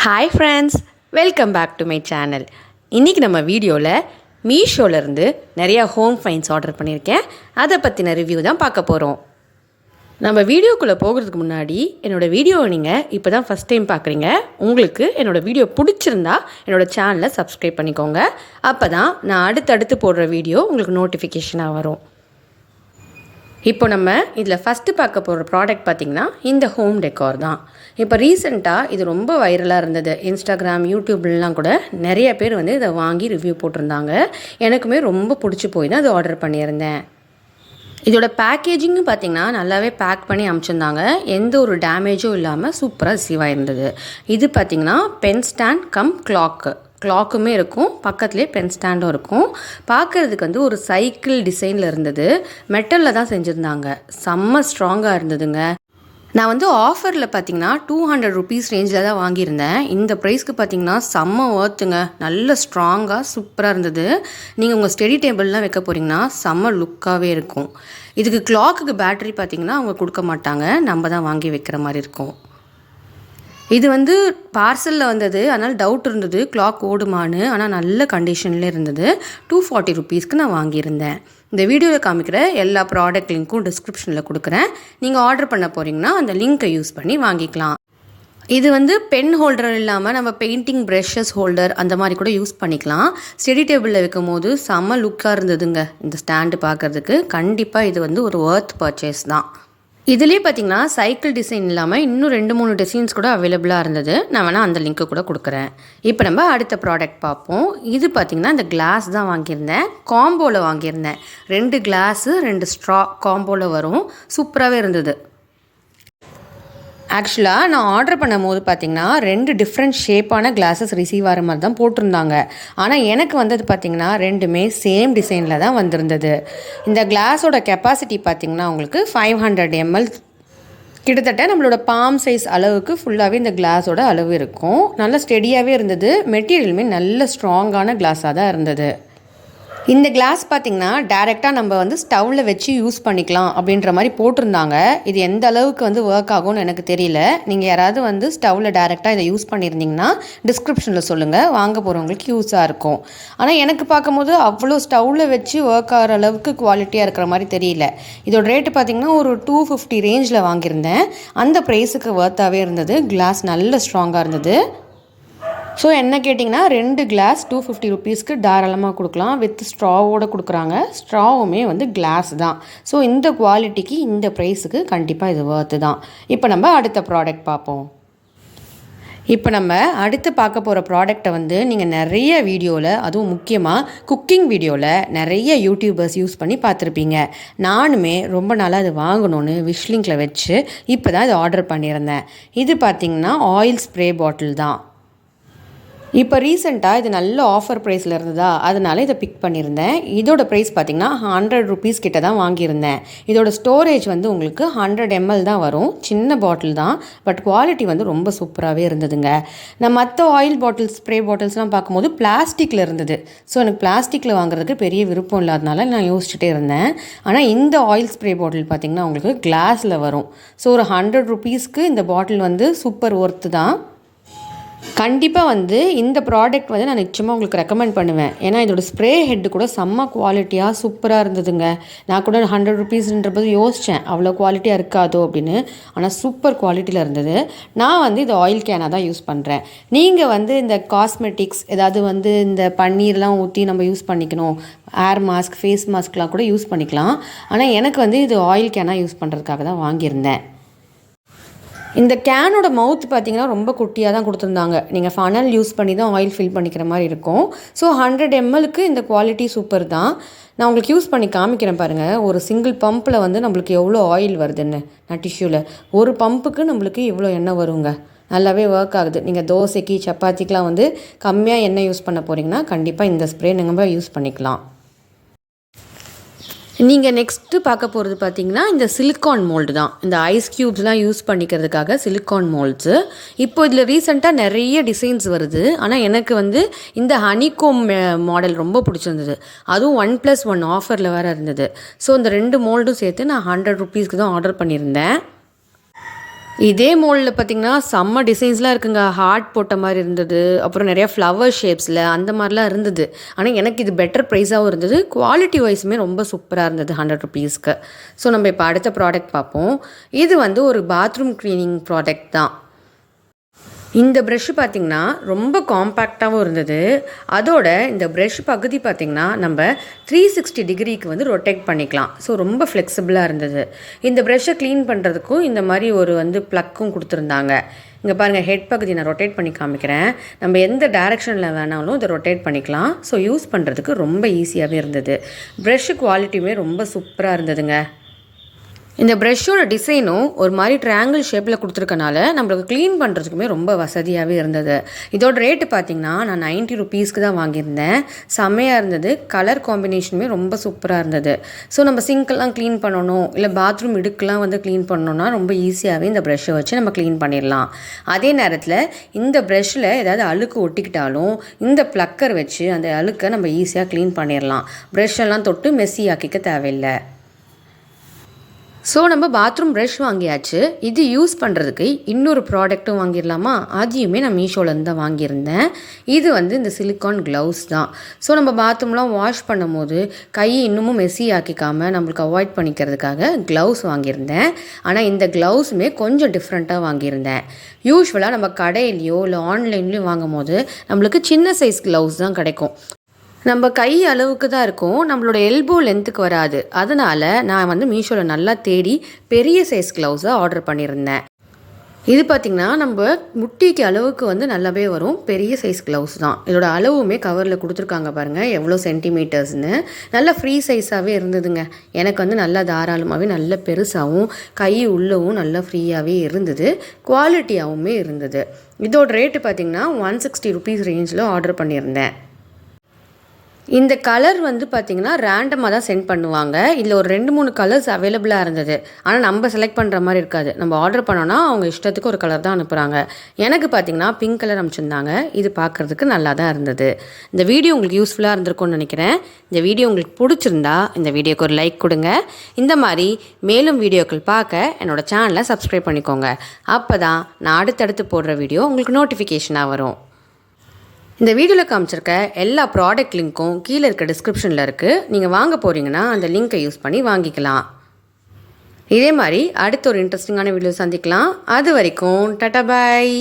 Hi friends, welcome back to my channel. இன்றைக்கி நம்ம வீடியோவில் மீஷோலேருந்து நிறையா ஹோம் ஃபைன்ஸ் ஆர்டர் பண்ணியிருக்கேன். அதை பற்றின ரிவ்யூ தான் பார்க்க போகிறோம். நம்ம வீடியோக்குள்ளே போகிறதுக்கு முன்னாடி என்னோடய வீடியோவை நீங்கள் இப்போ தான் ஃபஸ்ட் டைம் பார்க்குறீங்க. உங்களுக்கு என்னோடய வீடியோ பிடிச்சிருந்தா என்னோடய சேனலை சப்ஸ்கிரைப் பண்ணிக்கோங்க. அப்போ தான் நான் அடுத்தடுத்து போடுற வீடியோ உங்களுக்கு நோட்டிஃபிகேஷனாக வரும். இப்போ நம்ம இதில் ஃபஸ்ட்டு பார்க்க போகிற ப்ராடக்ட் பார்த்திங்கன்னா இந்த ஹோம் டெக்கார் தான். இப்போ ரீசெண்டாக இது ரொம்ப வைரலாக இருந்தது. இன்ஸ்டாகிராம், யூடியூப்லாம் கூட நிறைய பேர் இதை வாங்கி ரிவ்யூ போட்டிருந்தாங்க. எனக்குமே ரொம்ப பிடிச்சி போய் தான் அதை ஆர்டர் பண்ணியிருந்தேன். இதோட பேக்கேஜிங்கும் பார்த்திங்கன்னா நல்லாவே பேக் பண்ணி அனுப்பிச்சிருந்தாங்க. எந்த ஒரு டேமேஜும் இல்லாமல் சூப்பராக ரிசீவ் ஆகிருந்தது. இது பார்த்திங்கன்னா பென் ஸ்டாண்ட் கம் கிளாக்குமே இருக்கும், பக்கத்துலேயே பென் ஸ்டாண்டும் இருக்கும். பார்க்குறதுக்கு ஒரு சைக்கிள் டிசைனில் இருந்தது. மெட்டலில் தான் செஞ்சுருந்தாங்க. செம்ம ஸ்ட்ராங்காக இருந்ததுங்க. நான் ஆஃபரில் பார்த்திங்கன்னா 200 ருபீஸ் ரேஞ்சில் தான் வாங்கியிருந்தேன். இந்த ப்ரைஸ்க்கு பார்த்திங்கன்னா செம்ம ஒர்த்துங்க. நல்ல ஸ்ட்ராங்காக சூப்பராக இருந்தது. நீங்கள் உங்கள் ஸ்டடி டேபிள்லாம் வைக்க போகிறீங்கன்னா செம்ம லுக்காகவே இருக்கும். இதுக்கு கிளாக்குக்கு பேட்டரி பார்த்திங்கன்னா அவங்க கொடுக்க மாட்டாங்க, நம்ம தான் வாங்கி வைக்கிற மாதிரி இருக்கும். இது பார்சலில் வந்தது, அதனால் டவுட் இருந்தது கிளாக் ஓடுமான்னு. ஆனால் நல்ல கண்டிஷனில் இருந்தது. 240 ருபீஸ்க்கு நான் வாங்கியிருந்தேன். இந்த வீடியோவில் காமிக்கிற எல்லா ப்ராடக்ட் லிங்க்கும் டிஸ்கிரிப்ஷனில் கொடுக்குறேன். நீங்கள் ஆர்டர் பண்ண போகிறீங்கன்னா அந்த லிங்க்கை யூஸ் பண்ணி வாங்கிக்கலாம். இது பென் ஹோல்டர் இல்லாமல் நம்ம பெயிண்டிங் ப்ரஷஸ் ஹோல்டர் அந்த மாதிரி கூட யூஸ் பண்ணிக்கலாம். ஸ்டடி டேபிளில் வைக்கும் போது செம்ம லுக்காக இருந்ததுங்க. இந்த ஸ்டாண்டு பார்க்குறதுக்கு கண்டிப்பாக இது ஒரு ஒர்த் பர்ச்சேஸ் தான். இதுலேயே பார்த்திங்கன்னா சைக்கிள் டிசைன் இல்லாமல் இன்னும் 2-3 டிசைன்ஸ் கூட அவைலபிளாக இருந்தது. நான் வேணால் அந்த லிங்க்கு கூட கொடுக்குறேன். இப்போ நம்ம அடுத்த ப்ராடக்ட் பார்ப்போம். இது பார்த்திங்கன்னா இந்த கிளாஸ் தான் வாங்கியிருந்தேன். காம்போவில் வாங்கியிருந்தேன். 2 கிளாஸு 2 ஸ்ட்ரா காம்போவில் வரும். சூப்பராகவே இருந்தது. ஆக்சுவலாக நான் ஆர்டர் பண்ணும் போது பார்த்திங்கன்னா 2 டிஃப்ரெண்ட் ஷேப்பான கிளாஸஸ் ரிசீவ் ஆகிற மாதிரி தான் போட்டிருந்தாங்க. ஆனால் எனக்கு வந்தது பார்த்திங்கன்னா 2மே சேம் டிசைனில் தான் வந்திருந்தது. இந்த கிளாஸோட கெப்பாசிட்டி பார்த்திங்கன்னா உங்களுக்கு 500 ml, கிட்டத்தட்ட நம்மளோட பாம் சைஸ் அளவுக்கு ஃபுல்லாகவே இந்த கிளாஸோட அளவு இருக்கும். நல்லா ஸ்டெடியாகவே இருந்தது. மெட்டீரியலுமே நல்ல ஸ்ட்ராங்கான கிளாஸாக தான் இருந்தது. இந்த கிளாஸ் பார்த்திங்கன்னா டேரெக்டாக நம்ம ஸ்டவ்வில் வச்சு யூஸ் பண்ணிக்கலாம் அப்படின்ற மாதிரி போட்டிருந்தாங்க. இது எந்த அளவுக்கு ஒர்க் ஆகும்னு எனக்கு தெரியல. நீங்கள் யாராவது ஸ்டவ்வில் டேரெக்டாக இதை யூஸ் பண்ணியிருந்தீங்கன்னா டிஸ்கிரிப்ஷனில் சொல்லுங்கள், வாங்க போகிறவங்களுக்கு யூஸாக இருக்கும். ஆனால் எனக்கு பார்க்கும்போது அவ்வளோ ஸ்டவ்வில் வச்சு ஒர்க் ஆகிற அளவுக்கு குவாலிட்டியாக இருக்கிற மாதிரி தெரியல. இதோட ரேட்டு பார்த்திங்கன்னா ஒரு 250 ரேஞ்சில் வாங்கியிருந்தேன். அந்த ப்ரைஸுக்கு ஒர்த்தாகவே இருந்தது. கிளாஸ் நல்ல ஸ்ட்ராங்காக இருந்தது. ஸோ என்ன கேட்டிங்கன்னா 2 கிளாஸ் 250 ருபீஸ்க்கு தாராளமாக கொடுக்கலாம். வித் ஸ்ட்ராவோடு கொடுக்குறாங்க. ஸ்ட்ராவுமே கிளாஸ் தான். ஸோ இந்த குவாலிட்டிக்கு இந்த ப்ரைஸுக்கு கண்டிப்பாக இது ஒர்த்து தான். இப்போ நம்ம அடுத்த ப்ராடக்ட் பார்ப்போம். இப்போ நம்ம அடுத்து பார்க்க போகிற ப்ராடக்டை நீங்கள் நிறைய வீடியோவில், அதுவும் முக்கியமாக குக்கிங் வீடியோவில் நிறைய யூடியூபர்ஸ் யூஸ் பண்ணி பார்த்துருப்பீங்க. நானுமே ரொம்ப நாளாக அது வாங்கணும்னு விஷ்லிங்கில் வச்சு இப்போ தான் இது ஆர்டர் பண்ணியிருந்தேன். இது பார்த்திங்கன்னா ஆயில் ஸ்ப்ரே பாட்டில் தான். இப்போ ரீசெண்டாக இது நல்ல ஆஃபர் ப்ரைஸில் இருந்ததா, அதனால இதை பிக் பண்ணியிருந்தேன். இதோட ப்ரைஸ் பார்த்திங்கன்னா 100 ருபீஸ் கிட்ட தான் வாங்கியிருந்தேன். இதோட ஸ்டோரேஜ் உங்களுக்கு 100 ml தான் வரும். சின்ன பாட்டில் தான், பட் குவாலிட்டி ரொம்ப சூப்பராகவே இருந்ததுங்க. நான் மற்ற ஆயில் பாட்டில்ஸ், ஸ்ப்ரே பாட்டில்ஸ்லாம் பார்க்கும்போது பிளாஸ்டிக்கில் இருந்தது. ஸோ எனக்கு பிளாஸ்டிக்கில் வாங்குறதுக்கு பெரிய விருப்பம் இல்லாதனால நான் யோசிச்சுட்டே இருந்தேன். ஆனால் இந்த ஆயில் ஸ்ப்ரே பாட்டில் பார்த்திங்கன்னா உங்களுக்கு கிளாஸில் வரும். ஸோ ஒரு 100 ருபீஸ்க்கு இந்த பாட்டில் சூப்பர் ஒர்த்து தான். கண்டிப்பாக இந்த ப்ராடக்ட் நான் நிச்சயமாக உங்களுக்கு ரெக்கமெண்ட் பண்ணுவேன். ஏன்னா இதோட ஸ்ப்ரே ஹெட்டு கூட செம்ம குவாலிட்டியாக சூப்பராக இருந்ததுங்க. நான் கூட 100 ருபீஸ்ன்றபோது யோசித்தேன் அவ்வளோ குவாலிட்டியாக இருக்காதோ அப்படின்னு. ஆனால் சூப்பர் குவாலிட்டியில் இருந்தது. நான் இது ஆயில் கேனாக தான் யூஸ் பண்ணுறேன். நீங்கள் இந்த காஸ்மெட்டிக்ஸ் ஏதாவது இந்த பன்னீர்லாம் ஊற்றி நம்ம யூஸ் பண்ணிக்கணும், ஏர் மாஸ்க், ஃபேஸ் மாஸ்க்லாம் கூட யூஸ் பண்ணிக்கலாம். ஆனால் எனக்கு இது ஆயில் கேனாக யூஸ் பண்ணுறதுக்காக தான் வாங்கியிருந்தேன். இந்த கேனோட மவுத் பார்த்திங்கன்னா ரொம்ப குட்டியாக தான் கொடுத்துருந்தாங்க. நீங்கள் ஃபனல் யூஸ் பண்ணி தான் ஆயில் ஃபில் பண்ணிக்கிற மாதிரி இருக்கும். ஸோ 100 mlக்கு இந்த குவாலிட்டி சூப்பர் தான். நான் உங்களுக்கு யூஸ் பண்ணி காமிக்கிறேன் பாருங்கள். ஒரு சிங்கிள் பம்பில் நம்மளுக்கு எவ்வளோ ஆயில் வருதுன்னு. நான் டிஷ்யூவில் ஒரு பம்புக்கு நம்மளுக்கு இவ்வளோ எண்ணெய் வருங்க. நல்லாவே ஒர்க் ஆகுது. நீங்கள் தோசைக்கு, சப்பாத்திக்கெலாம் கம்மியாக எண்ணெய் யூஸ் பண்ண போகிறீங்கன்னா கண்டிப்பாக இந்த ஸ்ப்ரே நீங்கள் யூஸ் பண்ணிக்கலாம். நீங்கள் நெக்ஸ்ட்டு பார்க்க போகிறது பார்த்திங்கன்னா இந்த சிலிக்கான் மோல்டு தான். இந்த ஐஸ் க்யூப்ஸ்லாம் யூஸ் பண்ணிக்கிறதுக்காக சிலிக்கான் மோல்ட்ஸு. இப்போ இதில் ரீசெண்டாக நிறைய டிசைன்ஸ் வருது. ஆனால் எனக்கு இந்த ஹனிகோம் மாடல் ரொம்ப பிடிச்சிருந்தது. அதுவும் 1+1 ஆஃபரில் வேறு இருந்தது. ஸோ இந்த 2 மோல்டும் சேர்த்து நான் 100 ருபீஸ்க்கு தான் ஆர்டர் பண்ணியிருந்தேன். இதே மோல்டில் பார்த்திங்கன்னா செம்ம டிசைன்ஸ்லாம் இருக்குங்க. ஹார்ட் போட்ட மாதிரி இருந்தது, அப்புறம் நிறையா ஃப்ளவர் ஷேப்ஸில் அந்த மாதிரிலாம் இருந்தது. ஆனால் எனக்கு இது பெட்டர் ப்ரைஸாகவும் இருந்தது, குவாலிட்டி வைஸுமே ரொம்ப சூப்பராக இருந்தது 100 ருபீஸ்க்கு. ஸோ நம்ம இப்போ அடுத்த ப்ராடக்ட் பார்ப்போம். இது வந்து ஒரு பாத்ரூம் க்ளீனிங் ப்ராடக்ட் தான். இந்த ப்ரெஷ்ஷு பார்த்திங்கன்னா ரொம்ப காம்பேக்டாகவும் இருந்தது. அதோட இந்த ப்ரெஷ் பகுதி பார்த்திங்கன்னா நம்ம 360 டிகிரிக்கு வந்து ரொட்டேட் பண்ணிக்கலாம். ஸோ ரொம்ப ஃப்ளெக்சிபிளாக இருந்தது. இந்த ப்ரெஷ்ஷை க்ளீன் பண்ணுறதுக்கும் இந்த மாதிரி ஒரு வந்து ப்ளக்கும் கொடுத்துருந்தாங்க. இங்கே பாருங்கள், ஹெட் பகுதி நான் ரொட்டேட் பண்ணி காமிக்கிறேன். நம்ம எந்த டைரெக்ஷனில் வேணாலும் இதை ரொட்டேட் பண்ணிக்கலாம். ஸோ யூஸ் பண்ணுறதுக்கு ரொம்ப ஈஸியாகவே இருந்தது. ப்ரெஷ்ஷு குவாலிட்டியுமே ரொம்ப சூப்பராக இருந்ததுங்க. இந்த ப்ரெஷ்ஷோட டிசைனும் ஒரு மாதிரி ட்ரையாங்கிள் ஷேப்பில் கொடுத்துருக்கனால நம்மளுக்கு க்ளீன் பண்ணுறதுக்குமே ரொம்ப வசதியாகவே இருந்தது. இதோட ரேட்டு பார்த்திங்கன்னா நான் 90 ருபீஸ்க்கு தான் வாங்கியிருந்தேன். செம்மையாக இருந்தது. கலர் காம்பினேஷனுமே ரொம்ப சூப்பராக இருந்தது. ஸோ நம்ம சிங்க்கெல்லாம் க்ளீன் பண்ணணும், இல்லை பாத்ரூம் இடுக்கெலாம் வந்து க்ளீன் பண்ணணுன்னா ரொம்ப ஈஸியாகவே இந்த ப்ரெஷ்ஷை வச்சு நம்ம க்ளீன் பண்ணிடலாம். அதே நேரத்தில் இந்த ப்ரெஷ்ஷில் ஏதாவது அழுக்கு ஒட்டிக்கிட்டாலும் இந்த ப்ளக்கர் வச்சு அந்த அழுக்கை நம்ம ஈஸியாக க்ளீன் பண்ணிடலாம். ப்ரெஷ்ஷெல்லாம் தொட்டு மெஸ்ஸி ஆக்கிக்க தேவையில்லை. ஸோ நம்ம பாத்ரூம் ப்ரஷ் வாங்கியாச்சு. இது யூஸ் பண்ணுறதுக்கு இன்னொரு ப்ராடக்ட்டும் வாங்கிடலாமா? அதையுமே நான் மீஷோலேருந்து தான் வாங்கியிருந்தேன். இது வந்து இந்த சிலிக்கான் க்ளவுஸ் தான். ஸோ நம்ம பாத்ரூம்லாம் வாஷ் பண்ணும் போது கையை இன்னமும் மெஸ்ஸி ஆக்கிக்காமல் நம்மளுக்கு அவாய்ட் பண்ணிக்கிறதுக்காக க்ளவுஸ் வாங்கியிருந்தேன். ஆனால் இந்த க்ளவுஸுமே கொஞ்சம் டிஃப்ரெண்ட்டாக வாங்கியிருந்தேன். யூஸ்வலாக நம்ம கடையிலையோ இல்லை ஆன்லைன்லேயும் வாங்கும் போது நம்மளுக்கு சின்ன சைஸ் க்ளவுஸ் தான் கிடைக்கும். நம்ம கை அளவுக்கு தான் இருக்கும், நம்மளோட எல்போ லென்த்துக்கு வராது. அதனால் நான் வந்து மீஷோவில் நல்லா தேடி பெரிய சைஸ் க்ளவுஸை ஆர்டர் பண்ணியிருந்தேன். இது பார்த்திங்கன்னா நம்ம முட்டிக்கு அளவுக்கு வந்து நல்லாவே வரும். பெரிய சைஸ் க்ளவுஸ் தான். இதோட அளவுமே கவரில் கொடுத்துருக்காங்க பாருங்கள், எவ்வளோ சென்டிமீட்டர்ஸ்னு. நல்லா ஃப்ரீ சைஸாகவே இருந்ததுங்க. எனக்கு வந்து நல்லா தாராளமாகவே நல்ல பெருசாகவும் கை உள்ளவும் நல்லா ஃப்ரீயாகவே இருந்தது. குவாலிட்டியாகவுமே இருந்தது. இதோட ரேட்டு பார்த்திங்கன்னா 160 ருபீஸ் ரேஞ்சில் ஆர்டர் பண்ணியிருந்தேன். இந்த கலர் வந்து பார்த்திங்கன்னா ரேண்டமாக தான் சென்ட் பண்ணுவாங்க. இதில் ஒரு 2-3 கலர்ஸ் அவைலபிளாக இருந்தது. ஆனால் நம்ம செலக்ட் பண்ணுற மாதிரி இருக்காது. நம்ம ஆர்டர் பண்ணோன்னா அவங்க இஷ்டத்துக்கு ஒரு கலர் தான் அனுப்புகிறாங்க. எனக்கு பார்த்திங்கன்னா பிங்க் கலர் அனுப்பிச்சிருந்தாங்க. இது பார்க்குறதுக்கு நல்லா தான் இருந்தது. இந்த வீடியோ உங்களுக்கு யூஸ்ஃபுல்லாக இருந்திருக்கும்னு நினைக்கிறேன். இந்த வீடியோ உங்களுக்கு பிடிச்சிருந்தா இந்த வீடியோக்கு ஒரு லைக் கொடுங்க. இந்த மாதிரி மேலும் வீடியோக்கள் பார்க்க என்னோடய சேனலை சப்ஸ்கிரைப் பண்ணிக்கோங்க. அப்போ தான் நான் அடுத்தடுத்து போடுற வீடியோ உங்களுக்கு நோட்டிஃபிகேஷனாக வரும். இந்த வீடியோவில் காமிச்சிருக்க எல்லா ப்ராடக்ட் லிங்க்கும் கீழே இருக்க டிஸ்கிரிப்ஷனில் இருக்குது. நீங்கள் வாங்க போகிறீங்கன்னா அந்த லிங்க்கை யூஸ் பண்ணி வாங்கிக்கலாம். இதே மாதிரி அடுத்த ஒரு இன்ட்ரெஸ்டிங்கான வீடியோ சந்திக்கலாம். அது வரைக்கும் டாடா பாய்.